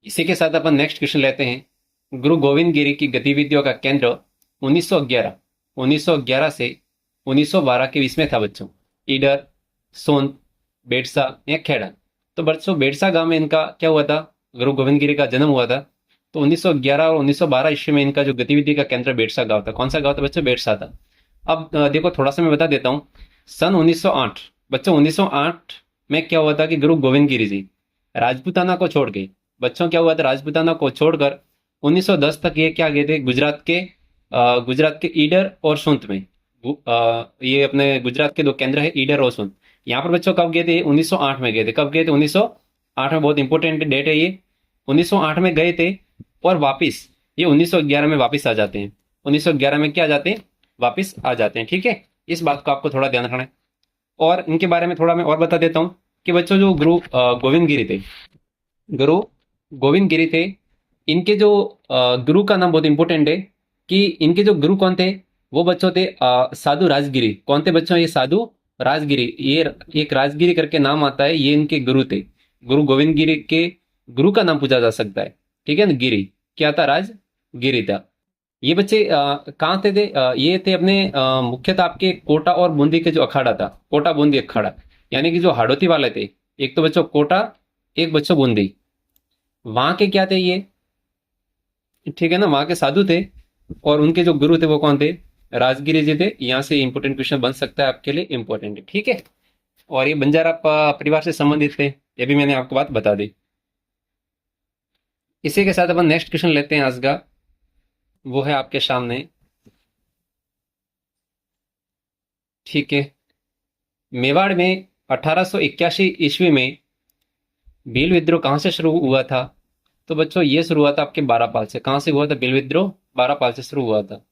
इसी के साथ अपन नेक्स्ट क्वेश्चन लेते हैं। गुरु गोविंद गिरी की गतिविधियों का केंद्र 1911 1911 से 1912 के बीच में था बच्चों। ईडर, सोन, बेड़सा या खेड़ा। तो बच्चों बेड़सा गांव में इनका क्या हुआ था, गुरु गोविंद गिरी का जन्म हुआ था। तो 1911 और 1912 ईस्वी में इनका जो गतिविधि का केंद्र बेड़सा गांव था। कौन सा गांव था बच्चों? बेड़सा था। अब देखो थोड़ा सा मैं बता देता हूँ। सन 1908 बच्चों 1908 में क्या हुआ था कि गुरु गोविंद गिरी जी राजपूताना को छोड़ गए। बच्चों क्या हुआ था, राजपूताना को छोड़कर 1910 तक ये क्या गए थे, गुजरात के ईडर और सुंत में। ये अपने गुजरात के दो केंद्र है, ईडर और सुंत। यहाँ पर बच्चों कब गए थे? 1908 में गए थे। कब गए थे? 1908 में। बहुत इंपॉर्टेंट डेट है ये। 1908 में गए थे और वापिस ये 1911 में वापिस आ जाते हैं। 1911 में क्या आ जाते हैं? वापिस आ जाते हैं। ठीक है, इस बात को आपको थोड़ा ध्यान रखना है। और इनके बारे में थोड़ा मैं और बता देता हूँ कि बच्चों जो गोविंद गिरी थे, गुरु गोविंद गिरी थे, इनके जो गुरु का नाम बहुत इंपॉर्टेंट है कि इनके जो गुरु कौन थे, वो बच्चों थे साधु राजगिरी। कौन थे बच्चों? ये साधु राजगिरी। ये एक राजगिरी करके नाम आता है, ये इनके गुरु थे। गुरु गोविंद गिरी के गुरु का नाम पूछा जा सकता है। ठीक है ना, गिरी क्या था? राजगिरी था। ये बच्चे कहाँ थे? ये थे अपने मुख्यतः आपके कोटा और बूंदी के जो अखाड़ा था, कोटा बूंदी अखाड़ा, यानी कि जो हाड़ोती वाले थे। एक तो बच्चों कोटा, एक बच्चों बूंदी। वहां के क्या थे ये? ठीक है ना, वहां के साधु थे। और उनके जो गुरु थे वो कौन थे? राजगिरी जी थे। यहाँ से इंपोर्टेंट क्वेश्चन बन सकता है आपके लिए, इंपॉर्टेंट है। ठीक है, और ये बंजारा परिवार से संबंधित थे, ये भी मैंने आपको बात बता दी। इसी के साथ अपन नेक्स्ट क्वेश्चन लेते हैं आज का। वो है आपके सामने। ठीक है, मेवाड़ में 1881 ईस्वी में भील विद्रोह कहाँ से शुरू हुआ था? तो बच्चों ये शुरू हुआ था आपके बारापाल से। कहाँ से हुआ था भील विद्रोह? बारापाल से शुरू हुआ था।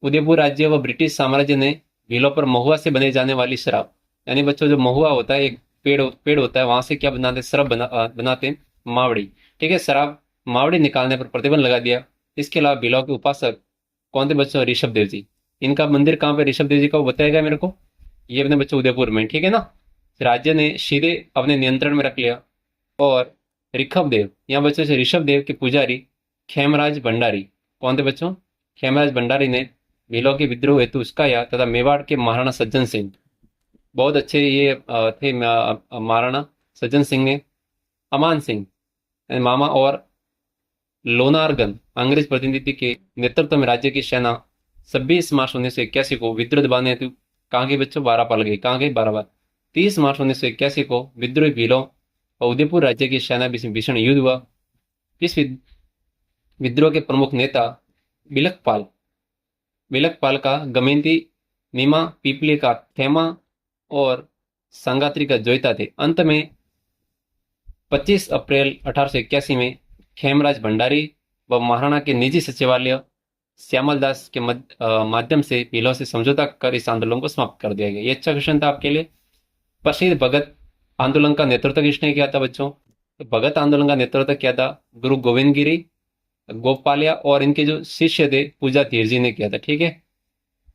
उदयपुर राज्य व ब्रिटिश साम्राज्य ने भीलों पर महुआ से बने जाने वाली शराब, यानी बच्चों जो महुआ होता है, एक पेड़ होता है, वहां से क्या बनाते हैं? शराब बनाते हैं, मावड़ी। ठीक है, शराब मावड़ी निकालने पर प्रतिबंध लगा दिया। इसके अलावा भीलों के उपासक कौन थे बच्चों? ऋषभ देव जी। इनका मंदिर कहाँ पे ऋषभ देव जी का, वो बताएगा मेरे को। ये अपने बच्चों उदयपुर में। ठीक है ना, राज्य ने सीधे अपने नियंत्रण में रख लिया। और ऋषभ देव, यहाँ बच्चों से ऋषभ देव के पुजारी खेमराज भंडारी। कौन थे बच्चों? खेमराज भंडारी ने भीलों के विद्रोह हेतु उसका या तथा मेवाड़ के महाराणा सज्जन सिंह, बहुत अच्छे ये थे महाराणा सज्जन सिंह ने अमान सिंह यानी मामा और लोनारगन अंग्रेज प्रतिनिधि के नेतृत्व में राज्य की सेना 26 मार्च 1981 को विद्रोह दबाने हेतु कहाँ गई बच्चों? बारापाल गई। कहाँ गई? बारापाल। 30 मार्च 1981 को विद्रोही भीलों और उदयपुर राज्य की सेना बीच भीषण युद्ध हुआ। इस विद्रोह के प्रमुख नेता बिलकपाल बिलकपाल का गमेंती, नीमा पीपली का थेमा और संगात्री का जोईता थे। अंत में 25 अप्रैल 1881 में खेमराज भंडारी व महाराणा के निजी सचिवालय श्यामल दास के माध्यम से भीलों से समझौता कर इस आंदोलन को समाप्त कर दिया गया। ये अच्छा क्वेश्चन था आपके लिए। प्रसिद्ध भगत आंदोलन का नेतृत्व किसने किया था बच्चों? तो भगत आंदोलन का नेतृत्व किया था गुरु गोविंद गिरी, गोपालिया और इनके जो शिष्य थे पूजा धीर जी ने किया था। ठीक है,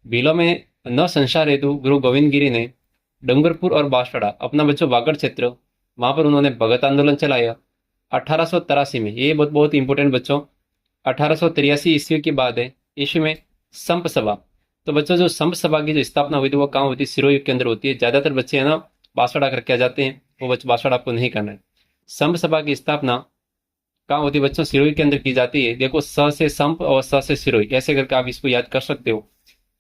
भीलों में नव संसार हेतु गुरु गोविंद गिरी ने डूंगरपुर और बांसवाड़ा अपना बच्चों वागड़ क्षेत्र, वहां पर उन्होंने भगत आंदोलन चलाया। 1883 में, ये बहुत बहुत इंपॉर्टेंट बच्चों, 1883 ईस्वी की बात है। ईस्वी में संप सभा। तो बच्चों जो संप सभा की जो स्थापना हुई थी वो कहाँ होती है? सिरोही के अंदर होती है। ज्यादातर बच्चे है ना बांसवाड़ा करके आ जाते हैं, वो बच्चे बांसवाड़ा आपको नहीं करना है। संप सभा की स्थापना कहाँ होती है बच्चों? सिरोही के अंदर की जाती है। देखो स से संप और स से सिरोही, ऐसे करके आप इसको याद कर सकते हो।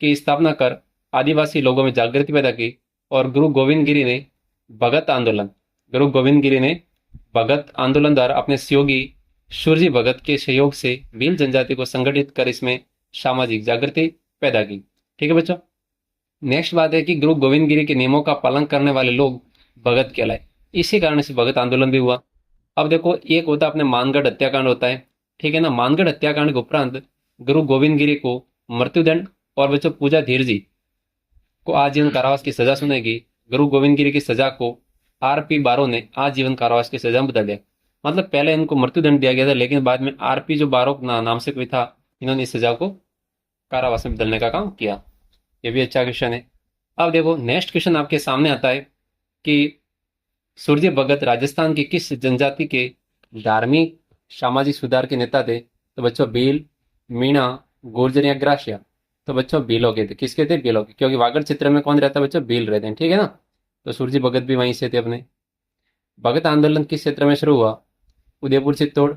की स्थापना कर आदिवासी लोगों में जागृति पैदा की। और गुरु गोविंद गिरी ने भगत आंदोलन द्वारा अपने सहयोगी सूरजी भगत के सहयोग से भील जनजाति को संगठित कर इसमें सामाजिक जागृति पैदा की। ठीक है बच्चों, नेक्स्ट बात है कि गुरु गोविंद गिरी के नियमों का पालन करने वाले लोग भगत कहलाए। इसी कारण से भगत आंदोलन भी हुआ। अब देखो, एक होता है अपने मानगढ़ हत्याकांड होता है। ठीक है ना, मानगढ़ हत्याकांड के उपरांत गुरु गोविंद गिरी को मृत्युदंड और बच्चों पूजा धीर जी को आजीवन कारावास की सजा सुनेगी। गुरु गोविंद गिरी की सजा को आरपी बारो ने आजीवन कारावास की सजा में बदल दिया। मतलब पहले इनको मृत्युदंड दिया गया था, लेकिन बाद में आरपी जो बारो नाम से कोई था, इन्होंने इस सजा को कारावास में बदलने का काम किया। ये भी अच्छा क्वेश्चन है। अब देखो नेक्स्ट क्वेश्चन आपके सामने आता है कि सूरजी भगत राजस्थान की किस जनजाति के धार्मिक सामाजिक सुधार के नेता थे? तो बच्चों भील, मीणा, गुर्जर या ग्रासिया? तो बच्चों भीलों के थे। किसके थे? भीलों के, क्योंकि वागड़ क्षेत्र में कौन रहता है बच्चों? भील रहते हैं, ठीक है ना। तो सुरजी भगत भी वहीं से थे अपने। भगत आंदोलन किस क्षेत्र में शुरू हुआ? उदयपुर, चित्तौड़,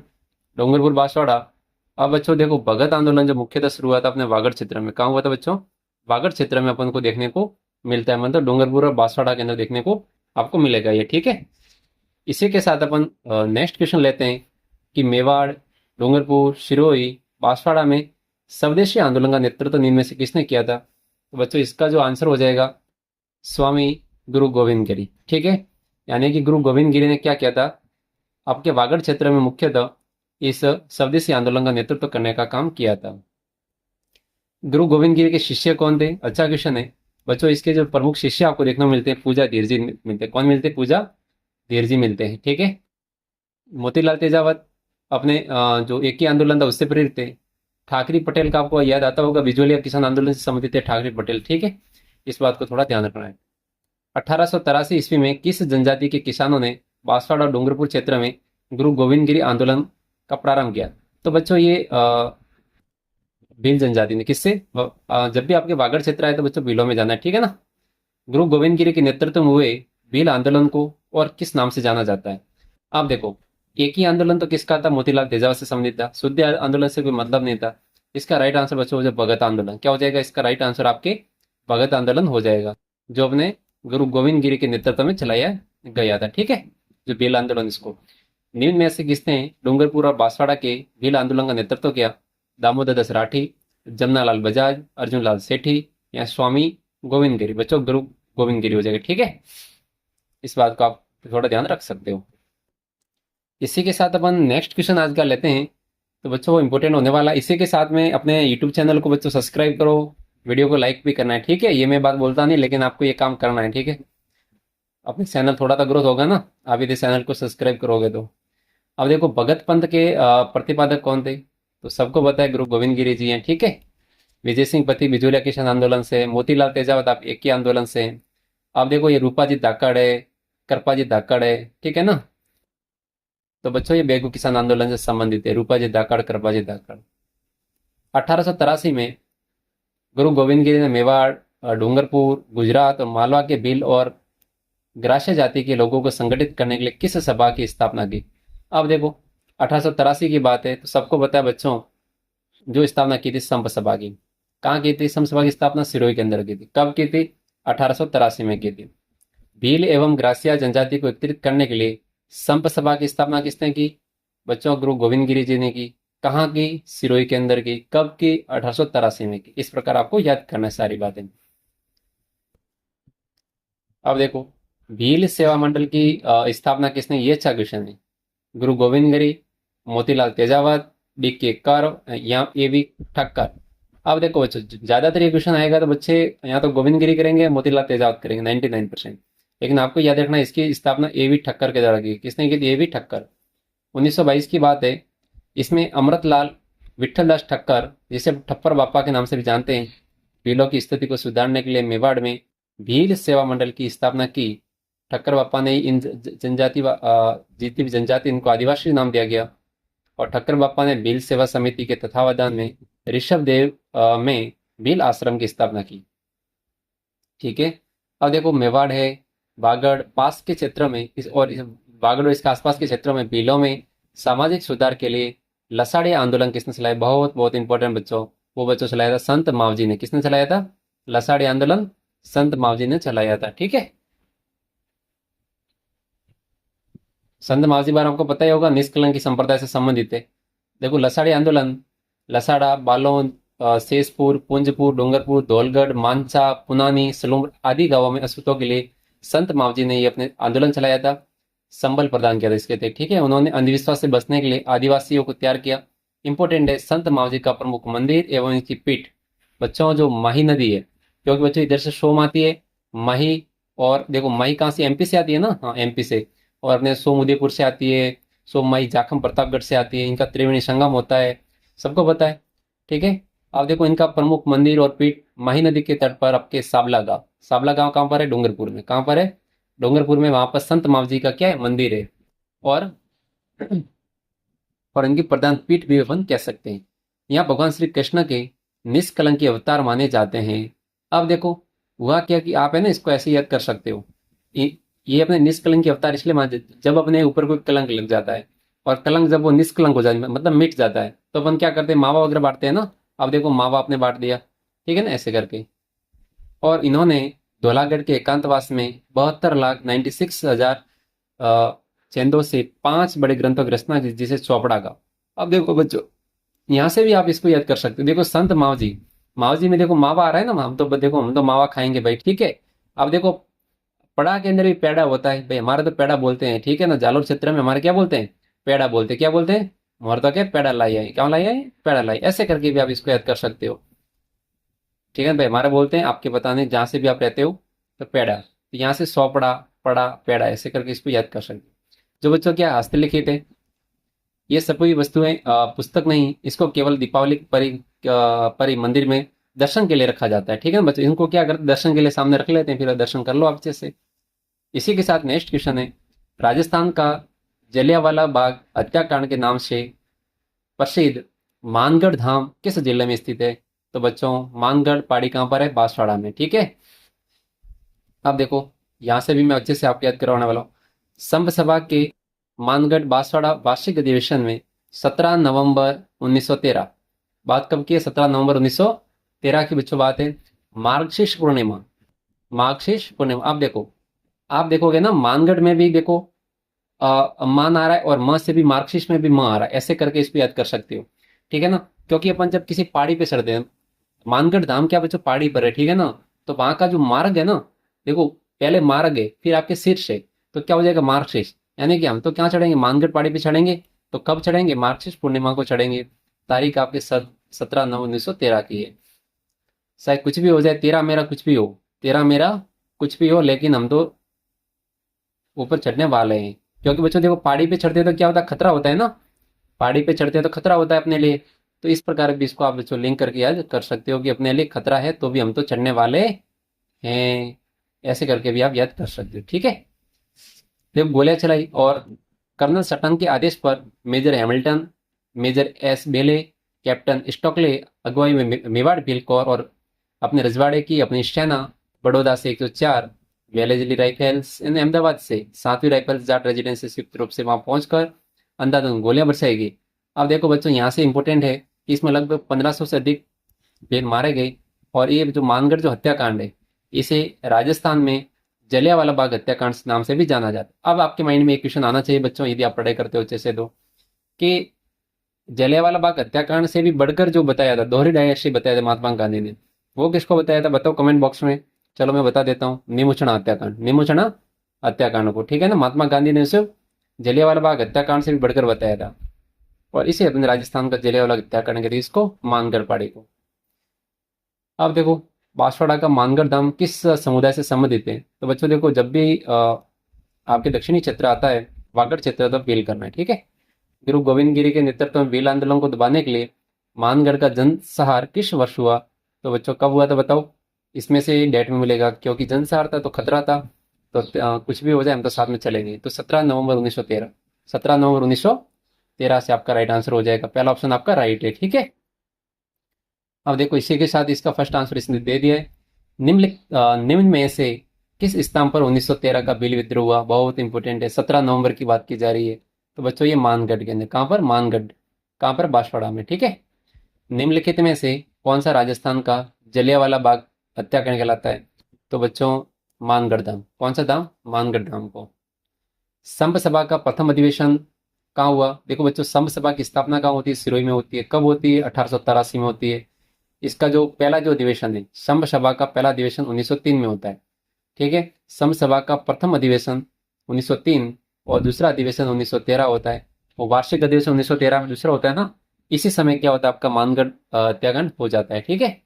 डूंगरपुर, बांसवाड़ा? अब बच्चों देखो, भगत आंदोलन जो मुख्यतः शुरू हुआ था अपने वागड़ क्षेत्र में। कहाँ हुआ था बच्चों? वागड़ क्षेत्र में अपन को देखने को मिलता है, मतलब डूंगरपुर और बांसवाड़ा के अंदर देखने को आपको मिलेगा ये, ठीक है। इसी के साथ अपन नेक्स्ट क्वेश्चन लेते हैं कि मेवाड़, डूंगरपुर, सिरोही, बांसवाड़ा में स्वदेशी आंदोलन का नेतृत्व निम्न में से किसने किया था? तो बच्चों इसका जो आंसर हो जाएगा स्वामी गुरु गोविंद गिरी, ठीक है। यानी कि गुरु गोविंद गिरी ने क्या किया था? आपके वागड़ क्षेत्र में मुख्यतः इस स्वदेशी आंदोलन का नेतृत्व करने का काम किया था। गुरु गोविंद गिरी के शिष्य कौन थे? अच्छा क्वेश्चन है बच्चों। इसके जो प्रमुख शिष्य आपको देखने को मिलते हैं, पूजा धीर जी मिलते हैं। कौन मिलते हैं? पूजा धीर जी मिलते हैं, ठीक है। मोतीलाल तेजावत अपने जो एक ही आंदोलन था उससे प्रेरित थे। ठाकरे पटेल का आपको याद आता होगा, बिजोलिया किसान आंदोलन से संबंधित थे ठाकरे पटेल, ठीक है। इस बात को थोड़ा ध्यान रखना है। 1883 ईस्वी में किस जनजाति के किसानों ने बांसवाड़ा और डूंगरपुर क्षेत्र में गुरु गोविंद गिरी आंदोलन का प्रारंभ किया? तो बच्चों ये भील जनजाति ने। किससे? जब भी आपके वागड़ क्षेत्र आए तो बच्चों भीलों में जाना है, ठीक है ना। गुरु गोविंद गिरी के नेतृत्व में हुए भील आंदोलन को और किस नाम से जाना जाता है? आप देखो, एक ही आंदोलन तो किसका था? मोतीलाल तेजावत से संबंधित था। शुद्ध आंदोलन से कोई मतलब नहीं था। इसका राइट आंसर बच्चों हो जाए भगत आंदोलन। क्या हो जाएगा इसका राइट आंसर? आपके भगत आंदोलन हो जाएगा, जो अपने गुरु गोविंद गिरी के नेतृत्व में चलाया गया था, ठीक है। जो भील आंदोलन, इसको निम्न में से किसने डूंगरपुर और बांसवाड़ा के भील आंदोलन का नेतृत्व किया? दामोदर दास राठी, जमनालाल बजाज, अर्जुन लाल सेठी या स्वामी गोविंद गिरी? बच्चों गुरु गोविंद गिरी हो जाएगा, ठीक है। इस बात को आप थोड़ा ध्यान रख सकते हो। इसी के साथ अपन नेक्स्ट क्वेश्चन आज का लेते हैं। तो बच्चों वो इंपॉर्टेंट होने वाला। इसी के साथ में अपने यूट्यूब चैनल को बच्चों सब्सक्राइब करो, वीडियो को लाइक भी करना है, ठीक है। ये मैं बात बोलता नहीं, लेकिन आपको ये काम करना है, ठीक है। अपने चैनल थोड़ा तो ग्रोथ होगा ना, आप यदि चैनल को सब्सक्राइब करोगे तो। अब देखो, भगत पंथ के प्रतिपादक कौन थे? तो सबको पता है गुरु गोविंद गिरी जी हैं, ठीक है। विजय सिंह पति बिजुलिया किसान आंदोलन से, मोतीलाल तेजावत आप एक ही आंदोलन से। आप देखो, ये रूपा जी धाकड़ है, कृपा जी धाकड़ है, ठीक है ना। तो बच्चों ये बेगू किसान आंदोलन से संबंधित है, रूपा जी धाकड़, कृपा जी धाकड़। 1883 में गुरु गोविंद गिरी ने मेवाड़, डूंगरपुर, गुजरात और मालवा के भील और ग्रास्य जाति के लोगों को संगठित करने के लिए किस सभा की स्थापना की? अब देखो, 1883 की बात है, तो सबको पता है बच्चों, जो स्थापना की थी संप सभा की। कहाँ की थी संप सभा की स्थापना? सिरोही के अंदर की थी। कब की थी? 1883 में की थी। भील एवं ग्रासिया जनजाति को एकत्रित करने के लिए संप सभा की स्थापना किसने की? बच्चों गुरु गोविंद गिरी जी ने की। कहाँ की? सिरोही के अंदर की। कब की? 1883 में की। इस प्रकार आपको याद करना है सारी बातें। अब देखो, भील सेवा मंडल की स्थापना किसने? ये अच्छा क्वेश्चन है। गुरु गोविंद गिरी, मोतीलाल तेजावत, DK कर या A V ठक्कर? अब देखो बच्चों, ज्यादातर ये क्वेश्चन आएगा तो बच्चे यहाँ तो गोविंद गिरी करेंगे, मोतीलाल तेजावत करेंगे 99%। लेकिन आपको याद रखना, इसकी स्थापना A V ठक्कर के द्वारा की। किसने की थी? A V Thakkar. 1922 की बात है। इसमें अमृतलाल विठल दास ठक्कर, जिसे ठप्पर बापा के नाम से भी जानते हैं, भीलों की स्थिति को सुधारने के लिए मेवाड़ में भील सेवा मंडल की स्थापना की। ठक्कर बापा ने इन जनजाति जितनी भी जनजाति, इनको आदिवासी नाम दिया गया। और ठक्कर बापा ने भील सेवा समिति के तत्वावधान में ऋषभ देव में भील आश्रम की स्थापना की, ठीक है। अब देखो, मेवाड़ है, बागड़ पास के क्षेत्र में बागड़ और इसके आसपास के क्षेत्रों में भीलों में सामाजिक सुधार के लिए लसाड़ी आंदोलन किसने चलाया? बहुत बहुत इंपॉर्टेंट बच्चों, वो बच्चों चलाया था संत मावजी ने। किसने चलाया था? लसाड़ी आंदोलन संत मावजी ने चलाया था, ठीक है। संत मावजी बार आपको पता ही होगा, निष्कलंकी संप्रदाय से संबंधित है। देखो, लसाड़ी आंदोलन लसाड़ा, बालोद, शेषपुर, पुंजपुर, डूंगरपुर, धौलगढ़, मानसा, पुनानी, सलूम आदि गांवों में अछूतों के लिए संत मावजी ने ये अपने आंदोलन चलाया था, संबल प्रदान किया था इसके थे, ठीक है। उन्होंने अंधविश्वास से बचने के लिए आदिवासियों को तैयार किया। इंपॉर्टेंट है, संत मावजी का प्रमुख मंदिर एवं इनकी पीठ बच्चों जो माही नदी है, क्योंकि बच्चों इधर से सोम आती है माही। और देखो, माही कहाँ से? MP से आती है ना, हाँ MP से। और अपने सोम उदयपुर से आती है, सोम माही जाखम प्रतापगढ़ से आती है। इनका त्रिवेणी संगम होता है, सबको पता है, ठीक है। अब देखो, इनका प्रमुख मंदिर और पीठ माही नदी के तट पर आपके साबला गांव। साबला गांव कहाँ पर है? डूंगरपुर में। कहाँ पर है? डूंगरपुर में। वहां पर संत मावजी का क्या है? मंदिर है। और और इनकी प्रधान पीठ भी अपन कह सकते हैं। यहाँ भगवान श्री कृष्ण के निष्कलंकी अवतार माने जाते हैं। अब देखो हुआ क्या कि आप है ना इसको ऐसे याद कर सकते हो। ये अपने निष्कलंकी अवतार इसलिए माने जब अपने ऊपर कोई कलंक लग जाता है, और कलंक जब वो निष्कलंक हो जाता है मतलब मिट जाता है, तो अपन क्या करते हैं, मावा वगैरह बांटते हैं ना। अब देखो मावा आपने बांट दिया, ठीक है ना, ऐसे करके। और इन्होंने धौलागढ़ के एकांतवास में 72,96,000 चंदों से 5 बड़े ग्रंथों की रचना की, जिसे चौपड़ा का। अब देखो बच्चों यहाँ से भी आप इसको याद कर सकते हो। देखो संत मावजी, मावजी में देखो मावा आ रहा है ना, हम तो देखो हम तो मावा खाएंगे भाई, ठीक है। अब देखो पड़ा के अंदर भी पेड़ा होता है भाई, हमारे तो पेड़ा बोलते हैं, ठीक है ना। जालोर क्षेत्र में हमारे क्या बोलते हैं, पेड़ा बोलते हैं। क्या बोलते हैं हमारे तो, क्या पेड़ा लाई है, क्या लाई है, पेड़ा लाई, ऐसे करके भी आप इसको याद कर सकते हो, ठीक है भाई। हमारे बोलते हैं, आपके बताने जहाँ से भी आप रहते हो, तो पेड़ा, तो यहाँ से सौपड़ा, पड़ा, पेड़ा, ऐसे करके इसको याद कर सकते हो। जो बच्चों क्या हस्तलिखित है, ये सभी वस्तुएं पुस्तक नहीं, इसको केवल दीपावली परी मंदिर में दर्शन के लिए रखा जाता है, ठीक है ना बच्चों। इनको क्या करते, दर्शन के लिए सामने रख लेते हैं, फिर दर्शन कर लो आप अच्छे से। इसी के साथ नेक्स्ट क्वेश्चन है, राजस्थान का जलियांवाला बाग हत्याकांड के नाम से प्रसिद्ध मानगढ़ धाम किस जिले में स्थित है। तो बच्चों मानगढ़ पहाड़ी कहाँ पर है, बांसवाड़ा में, ठीक है। अब देखो यहां से भी मैं अच्छे से आपको याद करवाने वाला हूँ। संघ सभा के मानगढ़ बांसवाड़ा वार्षिक अधिवेशन में 17 नवंबर 1913, बात कब की है, 17 नवंबर 1913 की बच्चों बात है। मार्गशीर्ष पूर्णिमा, मार्गशीर्ष पूर्णिमा। अब देखो आप देखोगे ना मानगढ़ में भी देखो मान आ रहा है, और म से भी मार्कशीट में भी म आ रहा है, ऐसे करके इसको याद कर सकते हो, ठीक है ना। क्योंकि अपन जब किसी पहाड़ी पे चढ़ते हैं, मानगढ़ धाम क्या बच्चों पहाड़ी पर है, ठीक है ना। तो वहां का जो मार्ग है ना, देखो पहले मार्ग है फिर आपके शीर्ष है, तो क्या हो जाएगा मार्गशीर्ष। यानी कि हम तो क्या चढ़ेंगे, मानगढ़ पहाड़ी पे चढ़ेंगे। तो कब चढ़ेंगे, मार्गशीर्ष पूर्णिमा को चढ़ेंगे। तारीख आपके 17 नवंबर 1913 की है। शायद कुछ भी हो जाए, तेरा मेरा कुछ भी हो, तेरा मेरा कुछ भी हो, लेकिन हम तो ऊपर चढ़ने वाले हैं। क्योंकि बच्चों देखो पहाड़ी पे चढ़ते हैं तो क्या होता है, खतरा होता है ना। पहाड़ी पे चढ़ते हैं तो खतरा होता है अपने लिए। तो इस प्रकार भी इसको आप बच्चों लिंक करके याद कर सकते हो कि अपने लिए खतरा है तो भी हम तो चढ़ने वाले हैं, ऐसे करके भी आप याद कर सकते हो, ठीक है। देखो गोलियां चलाई, और कर्नल सटन के आदेश पर मेजर हैमिल्टन, मेजर एस बेले, कैप्टन स्टॉकले अगुवाई में मेवाड़ बिलकौर और अपने रजवाड़े की अपनी सेना बड़ौदा से 104, वेलेजली राइफल्स इन अहमदाबाद से 7वीं राइफल्स जाट रेजिडेंस से संयुक्त रूप से वहां पहुंचकर अंधाधुंध गोलियां बरसाएगी। अब देखो बच्चों यहाँ से इंपॉर्टेंट है कि इसमें लगभग 1500 से अधिक वीर मारे गए। और ये जो मानगढ़ जो हत्याकांड है, इसे राजस्थान में जलियांवाला बाग हत्याकांड नाम से भी जाना जाता है। अब आपके माइंड में एक क्वेश्चन आना चाहिए बच्चों, यदि आप पढ़ाई करते हो अच्छे से, तो कि जलियांवाला बाग हत्याकांड से भी बढ़कर जो बताया था, दोहरी डायनेस्टी बताया था महात्मा गांधी ने, वो किसको बताया था, बताओ कमेंट बॉक्स में। चलो मैं बता देता हूँ, निमुचना हत्याकांड, निमुचना हत्याकांड को, ठीक है ना। महात्मा गांधी ने उसे जलियांवाला बाग हत्याकांड से भी बढ़कर बताया था, और इसे अपने राजस्थान का जलियांवाला हत्याकांड कहते हैं, इसको मानगढ़ पाड़े को। अब देखो बांसवाड़ा का मानगढ़ धाम किस समुदाय से संबंधित है। तो बच्चों देखो जब भी आपके दक्षिणी क्षेत्र आता है, वागड़ क्षेत्र, तो फील करना है, ठीक है। गुरु गोविंद गिरी के नेतृत्व में भील आंदोलन को दबाने के लिए मानगढ़ का जनसंहार किस वर्ष हुआ। तो बच्चों कब हुआ था बताओ, इसमें से डेट में मिलेगा, क्योंकि जनसंहार था तो खतरा था, तो कुछ भी हो जाए हम तो साथ में चलेंगे। तो 17 नवंबर 1913, 17 नवंबर 1913 से आपका राइट आंसर हो जाएगा, पहला ऑप्शन आपका राइट है, ठीक है। अब देखो इसी के साथ इसका फर्स्ट आंसर इसने दे दिया है। निम्न में से किस स्थान पर 1913 का भील विद्रोह हुआ, बहुत इंपॉर्टेंट है, 17 नवंबर की बात की जा रही है। तो बच्चों ये मानगढ़ के अंदर, कहाँ पर, मानगढ़, कहाँ पर, बांसवाड़ा में, ठीक है। निम्नलिखित में से कौन सा राजस्थान का जलियांवाला बाग हत्याकांड कहलाता है। तो बच्चों मानगढ़ धाम, कौन सा धाम, मानगढ़ धाम को। संघ सभा का प्रथम अधिवेशन कहाँ हुआ। देखो बच्चों संघ सभा की स्थापना कहाँ होती है, सिरोही में होती है। कब होती है, 1883 में होती है। इसका जो पहला जो अधिवेशन है, संघ सभा का पहला अधिवेशन 1903 में होता है, ठीक है। संघ सभा का प्रथम अधिवेशन 1903 और दूसरा अधिवेशन 1913 होता है। वो वार्षिक अधिवेशन 1913 में दूसरा होता है ना। इसी समय क्या होता है, आपका मानगढ़ हत्याकांड हो जाता है, ठीक है।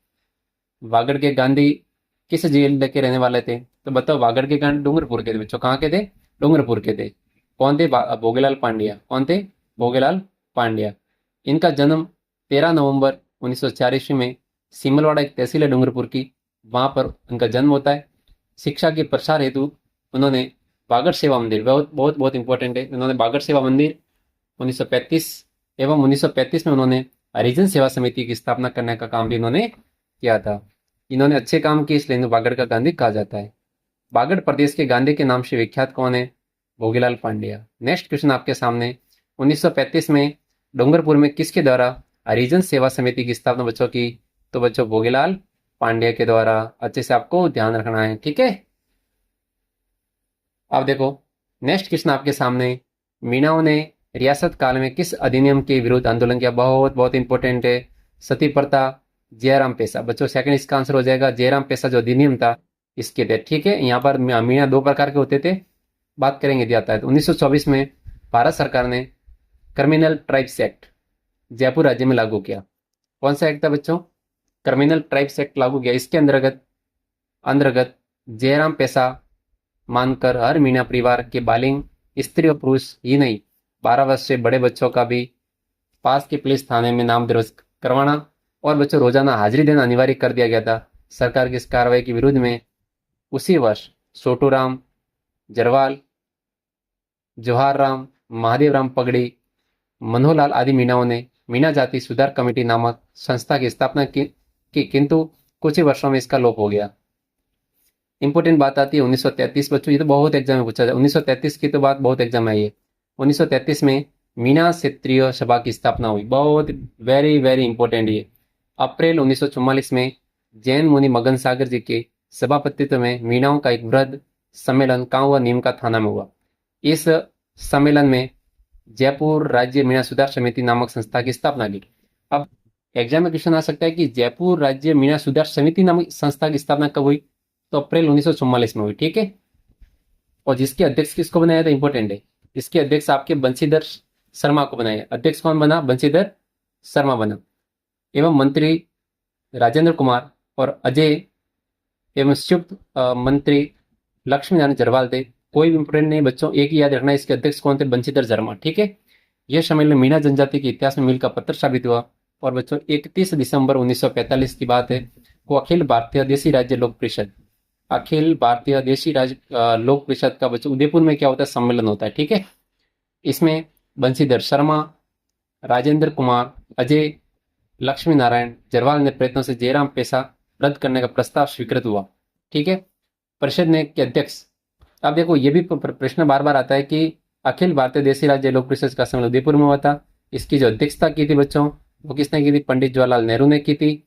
वागड़ के गांधी किस जिले के रहने वाले थे। तो बताओ वागड़ के गांधी डूंगरपुर के थे बच्चों, कहाँ के थे, डूंगरपुर के थे। कौन थे, भोगेलाल पांड्या, कौन थे, भोगेलाल पांड्या। इनका जन्म 13 नवंबर 1904 में सिमलवाड़ा एक तहसील है डूंगरपुर की, वहां पर उनका जन्म होता है। शिक्षा के प्रसार हेतु उन्होंने बागड़ सेवा मंदिर, बहुत बहुत बहुत इंपॉर्टेंट है, उन्होंने बागड़ सेवा मंदिर 1935 एवं 1935 में उन्होंने हरिजन सेवा समिति की स्थापना करने का काम भी इन्होंने किया था। इन्होंने अच्छे काम किए, इसलिए इन्हें बागड़ का गांधी कहा जाता है। बागड़ प्रदेश के गांधी के नाम से विख्यात कौन है? भोगीलाल पांड्या। नेक्स्ट क्वेश्चन आपके सामने, 1935 में डूंगरपुर में किसके द्वारा हरिजन सेवा समिति की स्थापना बच्चों की? तो बच्चों भोगीलाल पांड्या के द्वारा। अच्छे से आपको ध्यान रखना है, ठीक है। अब देखो नेक्स्ट क्वेश्चन आपके सामने, मीणाओं ने रियासत काल में किस अधिनियम के विरुद्ध आंदोलन किया? बहुत बहुत इंपॉर्टेंट है। सती प्रथा, जयराम पेशा। बच्चों सेकंड इसका आंसर हो जाएगा जयराम पेशा जो अधिनियम था इसके तहत, ठीक है। यहाँ पर मीणा दो प्रकार के होते थे, बात करेंगे यदि आता है तो। 1924 में भारत सरकार ने क्रिमिनल ट्राइब्स एक्ट जयपुर राज्य में लागू किया। कौन सा एक्ट था बच्चों? क्रिमिनल ट्राइब्स एक्ट लागू किया। इसके अंतर्गत अंतर्गत जयराम पेशा मानकर हर मीणा परिवार के बालिग स्त्री और पुरुष ही नहीं, 12 वर्ष से बड़े बच्चों का भी पास के पुलिस थाने में नाम दर्ज करवाना और बच्चों रोजाना हाजिरी देना अनिवार्य कर दिया गया था। सरकार की इस कार्रवाई के विरोध में उसी वर्ष छोटूराम जरवाल, जवाहर राम, महादेव राम पगड़ी, मनोहरलाल आदि मीणाओं ने मीणा जाति सुधार कमेटी नामक संस्था की स्थापना की, किंतु कुछ ही वर्षों में इसका लोप हो गया। इंपॉर्टेंट बात आती है 1933 बच्चों, ये तो बहुत एग्जाम में पूछा जाए। 1933 की तो बात बहुत एग्जाम में आई है। 1933 में मीणा क्षेत्रीय सभा की स्थापना हुई। बहुत वेरी वेरी इंपॉर्टेंट ये। अप्रैल 1944 में जैन मुनि मगन सागर जी के सभापतित्व में मीणाओं का एक वृहद सम्मेलन कहाँ हुआ? नीम का थाना में हुआ। इस सम्मेलन में जयपुर राज्य मीणा सुधार समिति नामक संस्था की स्थापना की। अब एग्जाम में क्वेश्चन आ सकता है कि जयपुर राज्य मीणा सुधार समिति नामक संस्था की स्थापना कब हुई? तो अप्रैल 1944 में हुई, ठीक है। और जिसके अध्यक्ष किसको बनाया था? इंपॉर्टेंट है। इसके अध्यक्ष आपके बंशीधर शर्मा को बनाया। अध्यक्ष कौन बना? बंशीधर शर्मा बना। एवं मंत्री राजेंद्र कुमार और अजय एवं संयुक्त मंत्री लक्ष्मी नारायण जरवाल थे। कोई भी इंपोर्टेंट नहीं बच्चों, एक ही याद रखना, इसके अध्यक्ष कौन थे? बंशीधर शर्मा, ठीक है। यह सम्मेलन मीणा जनजाति के इतिहास में मील का पत्थर साबित हुआ। और बच्चों 31 दिसंबर 1945 की बात है, वो अखिल भारतीय देशी राज्य लोक परिषद, अखिल भारतीय देशी राज्य लोक परिषद का बच्चों उदयपुर में क्या होता है? सम्मेलन होता है, ठीक है। इसमें बंशीधर शर्मा, राजेंद्र कुमार, अजय, लक्ष्मी नारायण जरवाल ने प्रयत्नों से जयराम पेशा रद्द करने का प्रस्ताव स्वीकृत हुआ, ठीक है। परिषद ने के अध्यक्ष, अब देखो ये भी प्रश्न बार बार आता है कि अखिल भारतीय देशी राज्य लोक परिषद का सम्मेलन उदयपुर में हुआ था। इसकी जो अध्यक्षता की थी बच्चों, वो किसने की थी? पंडित जवाहरलाल नेहरू ने की थी।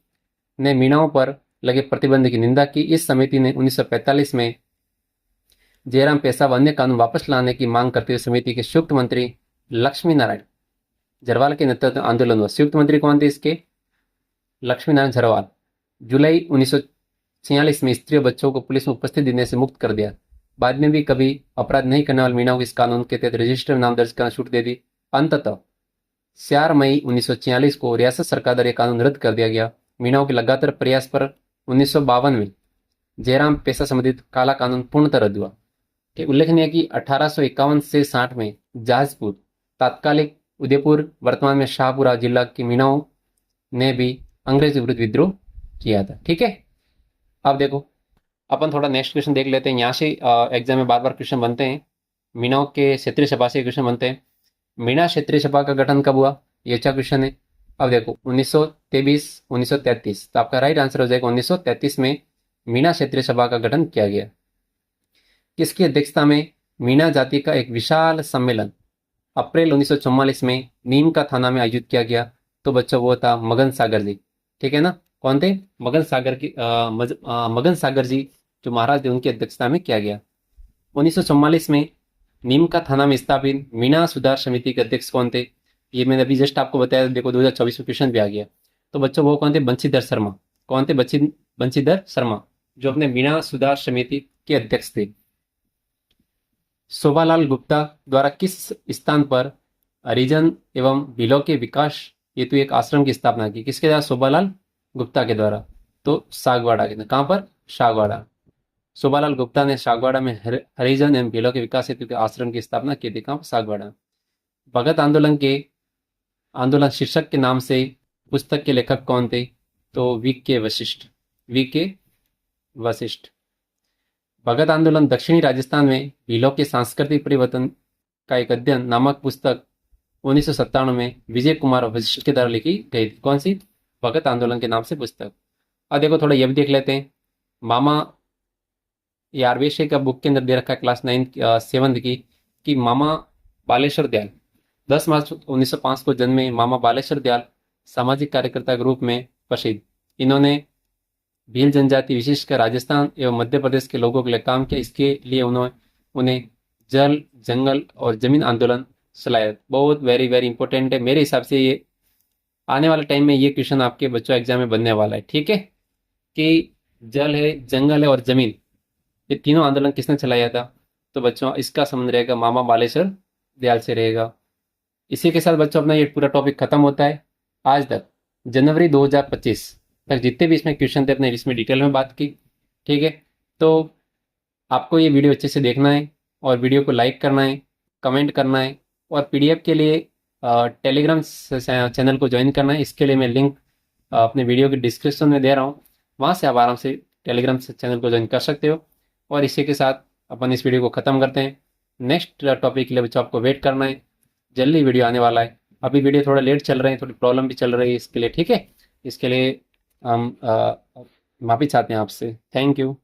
ने मीणाओं पर लगे प्रतिबंध की निंदा की। इस समिति ने 1945 में जयराम पेशा व अन्य कानून वापस लाने की मांग करते हुए समिति के संयुक्त मंत्री लक्ष्मी नारायण जरवाल के नेतृत्व में आंदोलन हुआ। संयुक्त मंत्री कौन थे इसके? लक्ष्मी नारायण जरवाल। जुलाई 1946 में स्त्री और बच्चों को पुलिस में उपस्थित देने से मुक्त कर दिया। बाद में भी कभी अपराध नहीं करने वाले मीणाओं को इस कानून के तहत रजिस्टर में नाम दर्ज करना छूट दे दी। अंततः 4 मई 1946 को रियासत सरकार द्वारा कानून रद्द कर दिया गया। मीणाओं के लगातार प्रयास पर 1952 में जयराम पेशा संबंधित काला कानून पूर्णतः रद्द हुआ। उल्लेखनीय है कि 1851 से 60 में जहाजपुर, तात्कालिक उदयपुर, वर्तमान में शाहपुरा जिला की मीणाओं ने भी अंग्रेज विरुद्ध विद्रोह किया था, ठीक है। अब देखो अपन थोड़ा नेक्स्ट क्वेश्चन देख लेते हैं। यहाँ से एग्जाम में बार बार क्वेश्चन बनते हैं। मीणाओं के क्षेत्रीय सभा से क्वेश्चन बनते हैं। मीणा क्षेत्रीय सभा का गठन कब हुआ? ये अच्छा क्वेश्चन है। अब देखो 1923, 1933, तो आपका राइट आंसर हो जाएगा 1933 में मीणा क्षेत्रीय सभा का गठन किया गया। किसकी अध्यक्षता में? मीणा जाति का एक विशाल सम्मेलन अप्रैल 1944 में नीम का थाना में आयोजित किया गया। तो बच्चों वो था मगन सागर जी, ठीक है ना। कौन थे? मगन सागर की मगन सागर जी जो महाराज थे, उनकी अध्यक्षता में किया गया। 1944 में नीम का थाना में स्थापित मीणा सुधार समिति के अध्यक्ष कौन थे? ये मैंने अभी जस्ट आपको बताया। देखो 2024 में क्वेश्चन भी आ गया। तो बच्चों वो कौन थे? बंशीधर शर्मा। कौन थे? बंशीधर शर्मा जो अपने मीणा सुधार समिति के अध्यक्ष थे। शोभालाल गुप्ता द्वारा किस स्थान पर हरिजन एवं भीलों के विकास हेतु एक आश्रम की स्थापना की? किसके द्वारा? शोभालाल गुप्ता के द्वारा। तो सागवाड़ा के, कहाँ पर? शागवाड़ा। शोभालाल गुप्ता ने सागवाड़ा में हरिजन एवं भीलों के विकास हेतु आश्रम की स्थापना की थी। कहाँ? सागवाड़ा। भगत आंदोलन शीर्षक के नाम से पुस्तक के लेखक कौन थे? तो वी.के. वशिष्ठ। वी.के. वशिष्ठ। भगत आंदोलन दक्षिणी राजस्थान में भीलों के सांस्कृतिक परिवर्तन का एक अध्ययन नामक पुस्तक 1997 में विजय कुमार वशिष्ठ के द्वारा लिखी गई थी। कौन सी? भगत आंदोलन के नाम से पुस्तक। अब देखो थोड़ा ये भी देख लेते हैं। मामा, ये आरवेश का बुक के अंदर दे रखा है क्लास 7th की, कि मामा बालेश्वर दयाल 10 मार्च 1905 को जन्मे मामा बालेश्वर दयाल सामाजिक कार्यकर्ता के रूप में प्रसिद्ध। इन्होंने भील जनजाति विशेषकर राजस्थान एवं मध्य प्रदेश के लोगों के लिए काम किया। इसके लिए उन्होंने उन्हें जल, जंगल और जमीन आंदोलन चलाया। बहुत वेरी वेरी इंपॉर्टेंट है मेरे हिसाब से। ये आने वाले टाइम में ये क्वेश्चन आपके बच्चों एग्जाम में बनने वाला है, ठीक है, कि जल है, जंगल है और जमीन, ये तीनों आंदोलन किसने चलाया था? तो बच्चों इसका संबंध रहेगा मामा बालेश्वर दयाल से रहेगा। इसी के साथ बच्चों अपना ये पूरा टॉपिक खत्म होता है। आज तक जनवरी 2025 तक जितने भी इसमें क्वेश्चन थे अपने इसमें डिटेल में बात की, ठीक है। तो आपको ये वीडियो अच्छे से देखना है और वीडियो को लाइक करना है, कमेंट करना है, और पीडीएफ के लिए टेलीग्राम चैनल को ज्वाइन करना है। इसके लिए मैं लिंक अपने वीडियो के डिस्क्रिप्शन में दे रहा हूँ, वहाँ से आप आराम से टेलीग्राम चैनल को ज्वाइन कर सकते हो। और इसी के साथ अपन इस वीडियो को ख़त्म करते हैं। नेक्स्ट टॉपिक के लिए बच्चों आपको वेट करना है, जल्दी वीडियो आने वाला है। अभी वीडियो थोड़ा लेट चल रहे हैं, थोड़ी प्रॉब्लम भी चल रही है इसके लिए, ठीक है। इसके लिए हम माफ़ी चाहते हैं आपसे। Thank you.